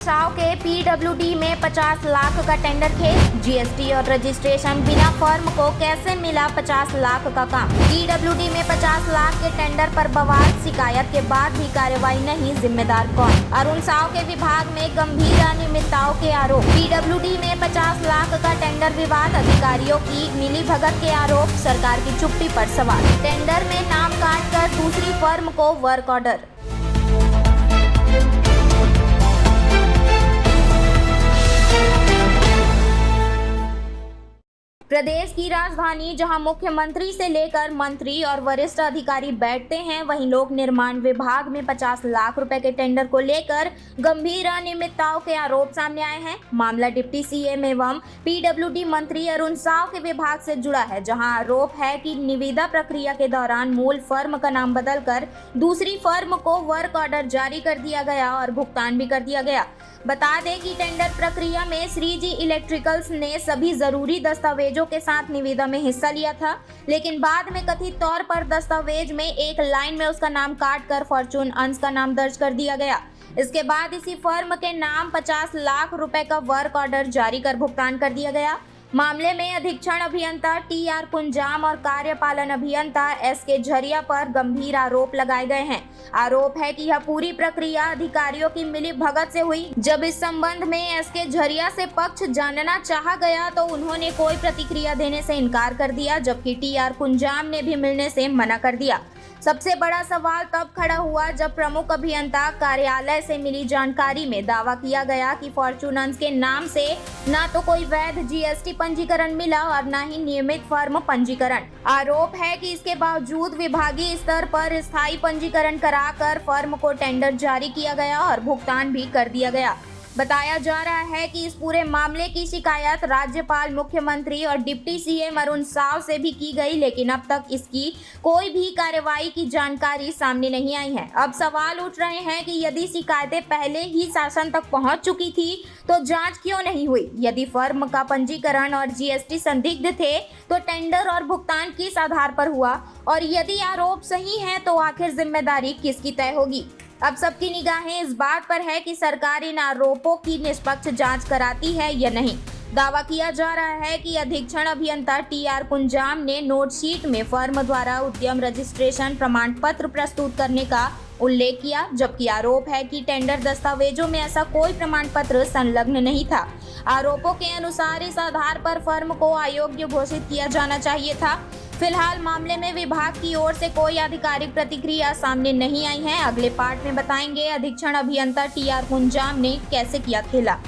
साव के पीडब्ल्यूडी में 50 लाख का टेंडर खेल। जीएसटी और रजिस्ट्रेशन बिना फर्म को कैसे मिला 50 लाख का काम। पीडब्ल्यूडी में 50 लाख के टेंडर पर बवाल, शिकायत के बाद भी कार्रवाई नहीं, जिम्मेदार कौन। अरुण साव के विभाग में गंभीर अनियमितताओं के आरोप। पीडब्ल्यूडी में 50 लाख का टेंडर विवाद, अधिकारियों की मिलीभगत के आरोप, सरकार की चुप्पी पर सवाल। टेंडर में नाम काटकर दूसरी फर्म को वर्क ऑर्डर। प्रदेश की राजधानी जहां मुख्यमंत्री से लेकर मंत्री और वरिष्ठ अधिकारी बैठते हैं, वहीं लोक निर्माण विभाग में 50 लाख रुपए के टेंडर को लेकर गंभीर अनियमितताओं के आरोप सामने आए हैं। मामला डिप्टी सीएम एवं पीडब्ल्यूडी मंत्री अरुण साव के विभाग से जुड़ा है, जहां आरोप है कि निविदा प्रक्रिया के दौरान मूल फर्म का नाम बदलकर दूसरी फर्म को वर्क ऑर्डर जारी कर दिया गया और भुगतान भी कर दिया गया। बता दें कि टेंडर प्रक्रिया में श्रीजी इलेक्ट्रिकल्स ने सभी जरूरी दस्तावेजों के साथ निविदा में हिस्सा लिया था, लेकिन बाद में कथित तौर पर दस्तावेज में एक लाइन में उसका नाम काटकर फॉर्चून अंश का नाम दर्ज कर दिया गया। इसके बाद इसी फर्म के नाम 50 लाख रुपए का वर्क ऑर्डर जारी कर भुगतान कर दिया गया। मामले में अधीक्षण अभियंता टीआर कुंजाम और कार्यपालन अभियंता एसके झरिया पर गंभीर आरोप लगाए गए हैं। आरोप है कि यह पूरी प्रक्रिया अधिकारियों की मिलीभगत से हुई। जब इस संबंध में एसके झरिया से पक्ष जानना चाहा गया तो उन्होंने कोई प्रतिक्रिया देने से इनकार कर दिया, जबकि टीआर कुंजाम ने भी मिलने से मना कर दिया। सबसे बड़ा सवाल तब खड़ा हुआ जब प्रमुख अभियंता कार्यालय से मिली जानकारी में दावा किया गया कि फॉर्च्यूनर्स के नाम से न तो कोई वैध जीएसटी पंजीकरण मिला और न ही नियमित फर्म पंजीकरण। आरोप है कि इसके बावजूद विभागीय स्तर पर स्थायी पंजीकरण कराकर फर्म को टेंडर जारी किया गया और भुगतान भी कर दिया गया। बताया जा रहा है कि इस पूरे मामले की शिकायत राज्यपाल, मुख्यमंत्री और डिप्टी सीएम अरुण साव से भी की गई, लेकिन अब तक इसकी कोई भी कार्रवाई की जानकारी सामने नहीं आई है। अब सवाल उठ रहे हैं कि यदि शिकायतें पहले ही शासन तक पहुंच चुकी थी तो जांच क्यों नहीं हुई। यदि फर्म का पंजीकरण और जीएसटी संदिग्ध थे तो टेंडर और भुगतान किस आधार पर हुआ, और यदि आरोप सही है तो आखिर जिम्मेदारी किसकी तय होगी। अब सबकी निगाहें इस बात पर है कि सरकार इन आरोपों की निष्पक्ष जांच कराती है या नहीं। दावा किया जा रहा है कि अधीक्षण अभियंता टीआर कुंजाम ने नोटशीट में फर्म द्वारा उद्यम रजिस्ट्रेशन प्रमाण पत्र प्रस्तुत करने का उल्लेख किया, जबकि आरोप है कि टेंडर दस्तावेजों में ऐसा कोई प्रमाण पत्र संलग्न नहीं था। आरोपों के अनुसार इस आधार पर फर्म को अयोग्य घोषित किया जाना चाहिए था। फिलहाल मामले में विभाग की ओर से कोई आधिकारिक प्रतिक्रिया सामने नहीं आई है। अगले पार्ट में बताएंगे अधीक्षण अभियंता टीआर कुंजाम ने कैसे किया खेला।